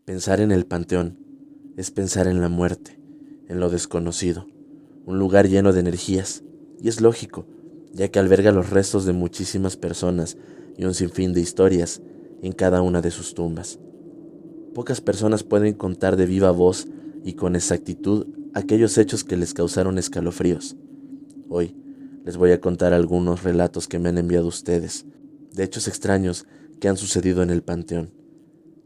Pensar en el panteón es pensar en la muerte, en lo desconocido, un lugar lleno de energías, y es lógico, ya que alberga los restos de muchísimas personas y un sinfín de historias en cada una de sus tumbas. Pocas personas pueden contar de viva voz y con exactitud aquellos hechos que les causaron escalofríos. Hoy les voy a contar algunos relatos que me han enviado ustedes, de hechos extraños que han sucedido en el panteón.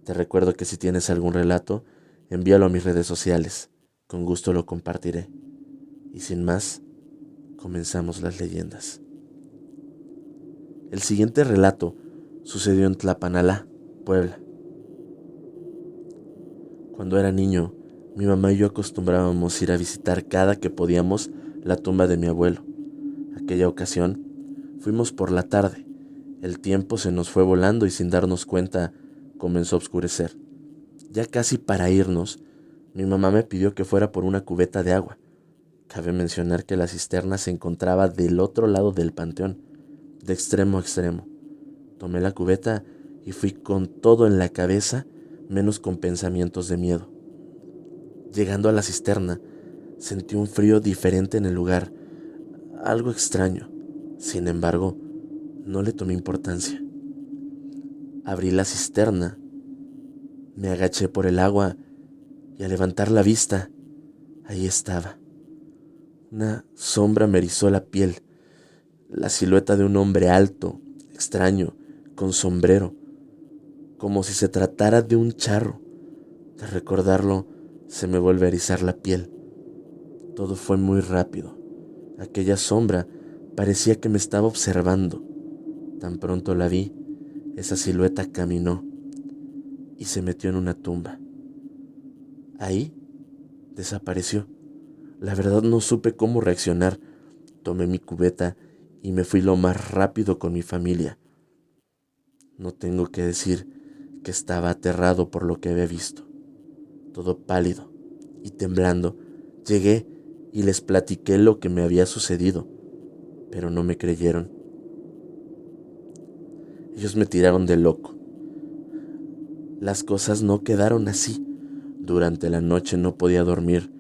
Te recuerdo que si tienes algún relato, envíalo a mis redes sociales. Con gusto lo compartiré. Y sin más, comenzamos las leyendas. El siguiente relato sucedió en Tlapanalá, Puebla. Cuando era niño, mi mamá y yo acostumbrábamos ir a visitar cada que podíamos la tumba de mi abuelo. Aquella ocasión, fuimos por la tarde. El tiempo se nos fue volando y sin darnos cuenta comenzó a oscurecer. Ya casi para irnos, mi mamá me pidió que fuera por una cubeta de agua. Cabe mencionar que la cisterna se encontraba del otro lado del panteón, de extremo a extremo. Tomé la cubeta y fui con todo en la cabeza, menos con pensamientos de miedo. Llegando a la cisterna, sentí un frío diferente en el lugar, algo extraño. Sin embargo, no le tomé importancia. Abrí la cisterna, me agaché por el agua y al levantar la vista, ahí estaba. Una sombra me erizó la piel, la silueta de un hombre alto, extraño, con sombrero, como si se tratara de un charro. De recordarlo, se me vuelve a erizar la piel. Todo fue muy rápido. Aquella sombra parecía que me estaba observando. Tan pronto la vi, esa silueta caminó y se metió en una tumba. Ahí desapareció. La verdad no supe cómo reaccionar. Tomé mi cubeta y me fui lo más rápido con mi familia. No tengo que decir que estaba aterrado por lo que había visto. Todo pálido y temblando, llegué y les platiqué lo que me había sucedido, pero no me creyeron. Ellos me tiraron de loco. Las cosas no quedaron así. Durante la noche no podía dormir.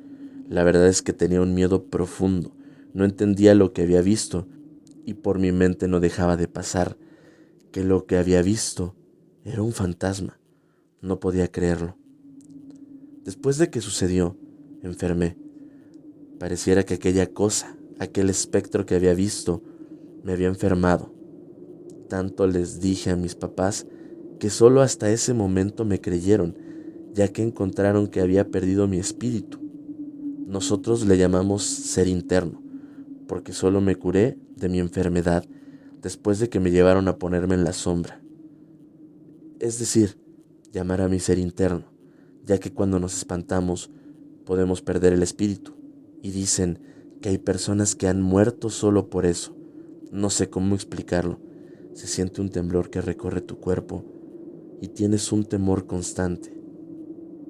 La verdad es que tenía un miedo profundo. No entendía lo que había visto y por mi mente no dejaba de pasar que lo que había visto era un fantasma. No podía creerlo. Después de que sucedió, enfermé. Pareciera que aquella cosa, aquel espectro que había visto, me había enfermado. Tanto les dije a mis papás que solo hasta ese momento me creyeron, ya que encontraron que había perdido mi espíritu. Nosotros le llamamos ser interno, porque solo me curé de mi enfermedad después de que me llevaron a ponerme en la sombra. Es decir, llamar a mi ser interno, ya que cuando nos espantamos podemos perder el espíritu. Y dicen que hay personas que han muerto solo por eso. No sé cómo explicarlo. Se siente un temblor que recorre tu cuerpo y tienes un temor constante.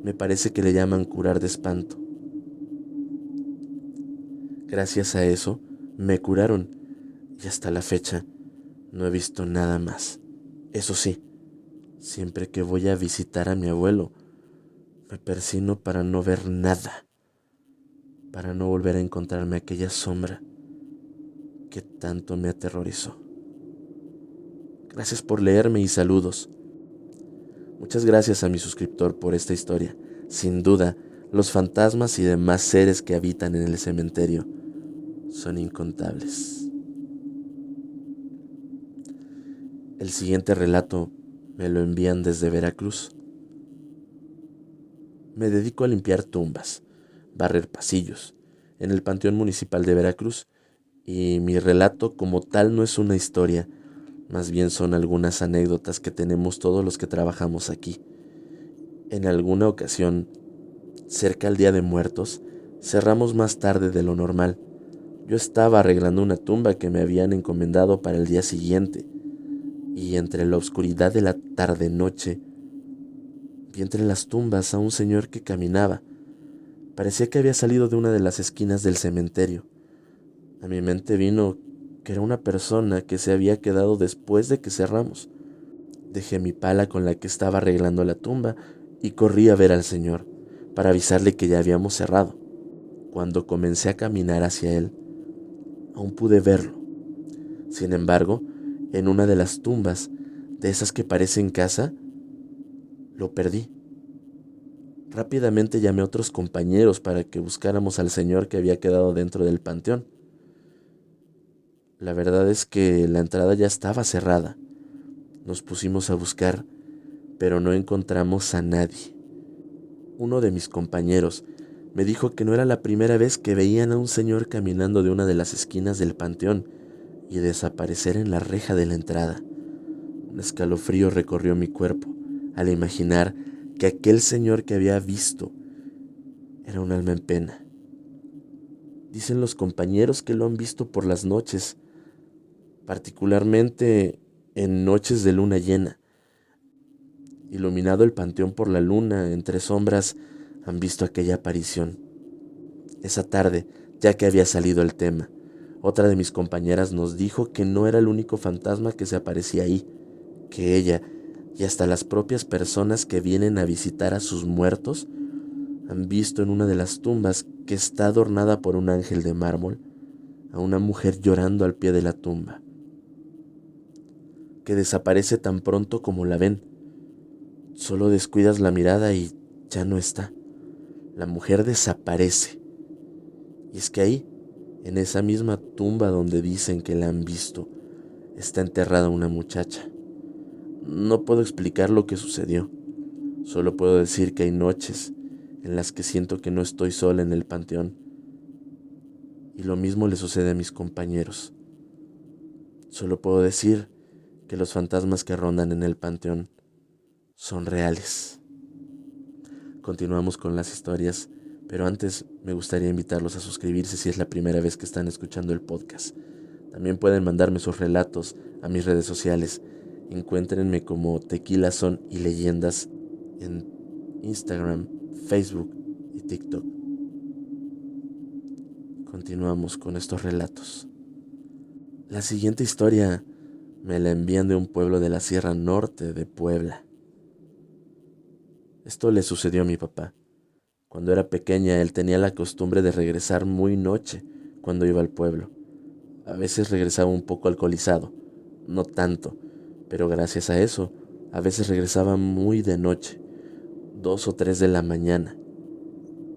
Me parece que le llaman curar de espanto. Gracias a eso me curaron y hasta la fecha no he visto nada más. Eso sí, siempre que voy a visitar a mi abuelo, me persino para no ver nada, para no volver a encontrarme aquella sombra que tanto me aterrorizó. Gracias por leerme y saludos. Muchas gracias a mi suscriptor por esta historia. Sin duda, los fantasmas y demás seres que habitan en el cementerio son incontables. El siguiente relato me lo envían desde Veracruz. Me dedico a limpiar tumbas, barrer pasillos, en el Panteón Municipal de Veracruz, y mi relato como tal no es una historia, más bien son algunas anécdotas que tenemos todos los que trabajamos aquí. En alguna ocasión, cerca al Día de Muertos, cerramos más tarde de lo normal. Yo estaba arreglando una tumba que me habían encomendado para el día siguiente, y entre la oscuridad de la tarde-noche vi entre las tumbas a un señor que caminaba. Parecía que había salido de una de las esquinas del cementerio. A mi mente vino que era una persona que se había quedado después de que cerramos. Dejé mi pala con la que estaba arreglando la tumba y corrí a ver al señor para avisarle que ya habíamos cerrado. Cuando comencé a caminar hacia él, aún pude verlo. Sin embargo, en una de las tumbas, de esas que parecen casa, lo perdí. Rápidamente llamé a otros compañeros para que buscáramos al señor que había quedado dentro del panteón. La verdad es que la entrada ya estaba cerrada. Nos pusimos a buscar, pero no encontramos a nadie. Uno de mis compañeros me dijo que no era la primera vez que veían a un señor caminando de una de las esquinas del panteón y desaparecer en la reja de la entrada. Un escalofrío recorrió mi cuerpo al imaginar que aquel señor que había visto era un alma en pena. Dicen los compañeros que lo han visto por las noches, particularmente en noches de luna llena. Iluminado el panteón por la luna, entre sombras, han visto aquella aparición. Esa tarde, ya que había salido el tema, otra de mis compañeras nos dijo que no era el único fantasma que se aparecía ahí, que ella y hasta las propias personas que vienen a visitar a sus muertos han visto en una de las tumbas que está adornada por un ángel de mármol a una mujer llorando al pie de la tumba, que desaparece tan pronto como la ven. Solo descuidas la mirada y ya no está. La mujer desaparece. Y es que ahí, en esa misma tumba donde dicen que la han visto, está enterrada una muchacha. No puedo explicar lo que sucedió. Solo puedo decir que hay noches en las que siento que no estoy sola en el panteón. Y lo mismo le sucede a mis compañeros. Solo puedo decir que los fantasmas que rondan en el panteón son reales. Continuamos con las historias, pero antes me gustaría invitarlos a suscribirse si es la primera vez que están escuchando el podcast. También pueden mandarme sus relatos a mis redes sociales. Encuéntrenme como Tequila Son y Leyendas en Instagram, Facebook y TikTok. Continuamos con estos relatos. La siguiente historia me la envían de un pueblo de la Sierra Norte de Puebla. Esto le sucedió a mi papá. Cuando era pequeña, él tenía la costumbre de regresar muy noche cuando iba al pueblo. A veces regresaba un poco alcoholizado, no tanto, pero gracias a eso, a veces regresaba muy de noche, 2 o 3 de la mañana.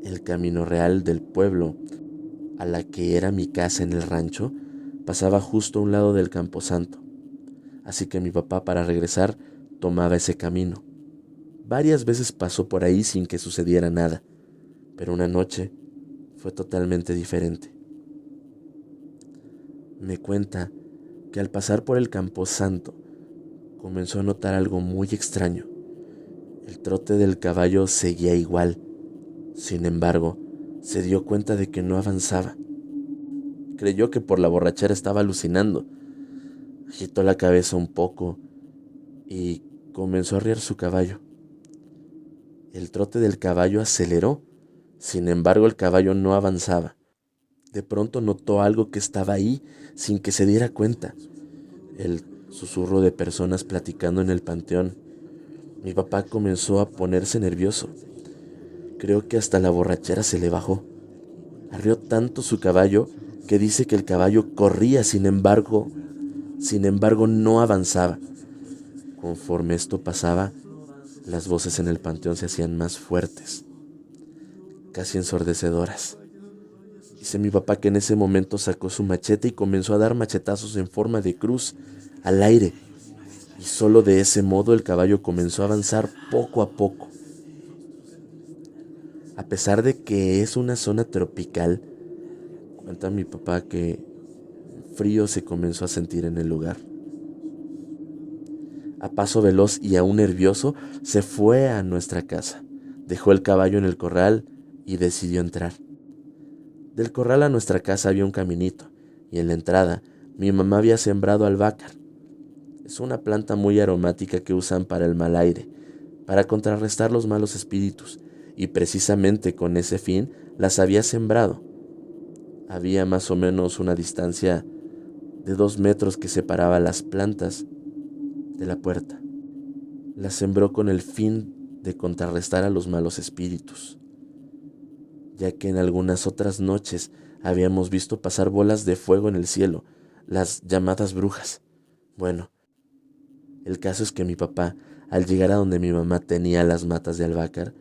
El camino real del pueblo, a la que era mi casa en el rancho, pasaba justo a un lado del camposanto. Así que mi papá, para regresar, tomaba ese camino. Varias veces pasó por ahí sin que sucediera nada, pero una noche fue totalmente diferente. Me cuenta que al pasar por el camposanto comenzó a notar algo muy extraño. El trote del caballo seguía igual. Sin embargo, se dio cuenta de que no avanzaba. Creyó que por la borrachera estaba alucinando. Agitó la cabeza un poco y comenzó a arriar su caballo. El trote del caballo aceleró. Sin embargo, el caballo no avanzaba. De pronto notó algo que estaba ahí sin que se diera cuenta. El susurro de personas platicando en el panteón. Mi papá comenzó a ponerse nervioso. Creo que hasta la borrachera se le bajó. Arrió tanto su caballo que dice que el caballo corría, sin embargo no avanzaba. Conforme esto pasaba, las voces en el panteón se hacían más fuertes, casi ensordecedoras. Dice mi papá que en ese momento sacó su machete y comenzó a dar machetazos en forma de cruz al aire. Y solo de ese modo el caballo comenzó a avanzar poco a poco. A pesar de que es una zona tropical, cuenta mi papá que frío se comenzó a sentir en el lugar. A paso veloz y aún nervioso, se fue a nuestra casa. Dejó el caballo en el corral y decidió entrar. Del corral a nuestra casa había un caminito, y en la entrada mi mamá había sembrado albácar. Es una planta muy aromática que usan para el mal aire, para contrarrestar los malos espíritus, y precisamente con ese fin las había sembrado. Había más o menos una distancia de 2 metros que separaba las plantas de la puerta. Las sembró con el fin de contrarrestar a los malos espíritus, ya que en algunas otras noches habíamos visto pasar bolas de fuego en el cielo, las llamadas brujas. Bueno, el caso es que mi papá, al llegar a donde mi mamá tenía las matas de albahaca,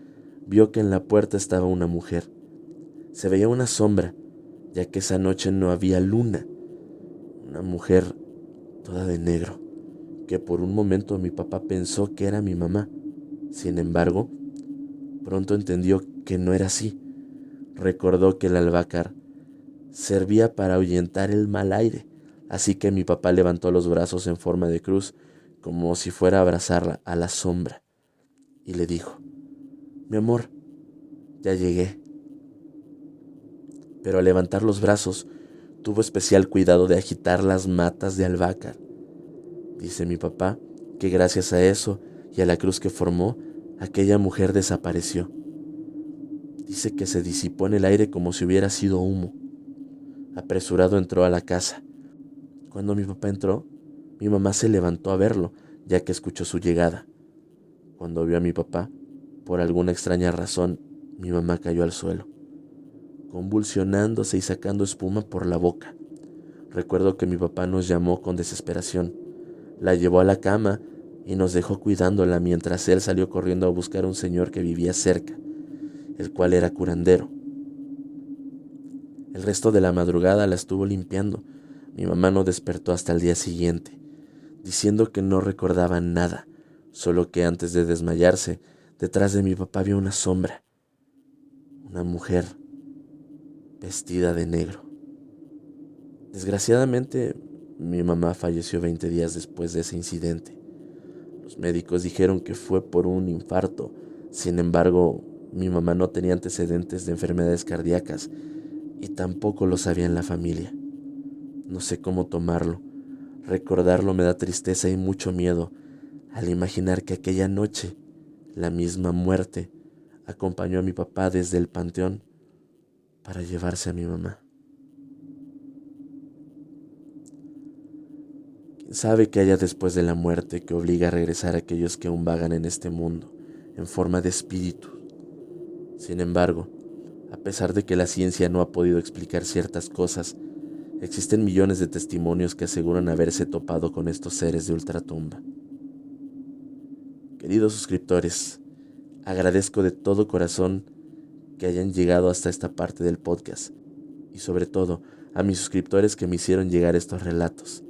vio que en la puerta estaba una mujer. Se veía una sombra, ya que esa noche no había luna. Una mujer toda de negro, que por un momento mi papá pensó que era mi mamá. Sin embargo, pronto entendió que no era así. Recordó que el albahaca servía para ahuyentar el mal aire, así que mi papá levantó los brazos en forma de cruz, como si fuera a abrazarla a la sombra, y le dijo: mi amor, ya llegué. Pero al levantar los brazos, tuvo especial cuidado de agitar las matas de albahaca. Dice mi papá que gracias a eso y a la cruz que formó, aquella mujer desapareció. Dice que se disipó en el aire como si hubiera sido humo. Apresurado entró a la casa. Cuando mi papá entró, mi mamá se levantó a verlo, ya que escuchó su llegada. Cuando vio a mi papá, por alguna extraña razón, mi mamá cayó al suelo, convulsionándose y sacando espuma por la boca. Recuerdo que mi papá nos llamó con desesperación. La llevó a la cama y nos dejó cuidándola mientras él salió corriendo a buscar a un señor que vivía cerca, el cual era curandero. El resto de la madrugada la estuvo limpiando. Mi mamá no despertó hasta el día siguiente, diciendo que no recordaba nada, solo que antes de desmayarse, detrás de mi papá vio una sombra, una mujer vestida de negro. Desgraciadamente, mi mamá falleció 20 días después de ese incidente. Los médicos dijeron que fue por un infarto. Sin embargo, mi mamá no tenía antecedentes de enfermedades cardíacas y tampoco lo sabía en la familia. No sé cómo tomarlo. Recordarlo me da tristeza y mucho miedo al imaginar que aquella noche la misma muerte acompañó a mi papá desde el panteón para llevarse a mi mamá. ¿Quién sabe qué haya después de la muerte que obliga a regresar a aquellos que aún vagan en este mundo en forma de espíritu? Sin embargo, a pesar de que la ciencia no ha podido explicar ciertas cosas, existen millones de testimonios que aseguran haberse topado con estos seres de ultratumba. Queridos suscriptores, agradezco de todo corazón que hayan llegado hasta esta parte del podcast y sobre todo a mis suscriptores que me hicieron llegar estos relatos.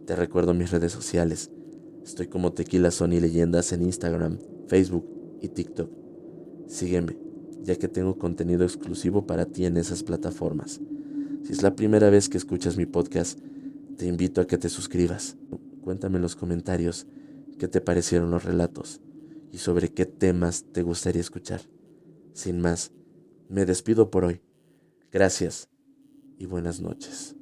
Te recuerdo mis redes sociales. Estoy como Tequila Sony Leyendas en Instagram, Facebook y TikTok. Sígueme, ya que tengo contenido exclusivo para ti en esas plataformas. Si es la primera vez que escuchas mi podcast, te invito a que te suscribas. Cuéntame en los comentarios qué te parecieron los relatos y sobre qué temas te gustaría escuchar. Sin más, me despido por hoy. Gracias y buenas noches.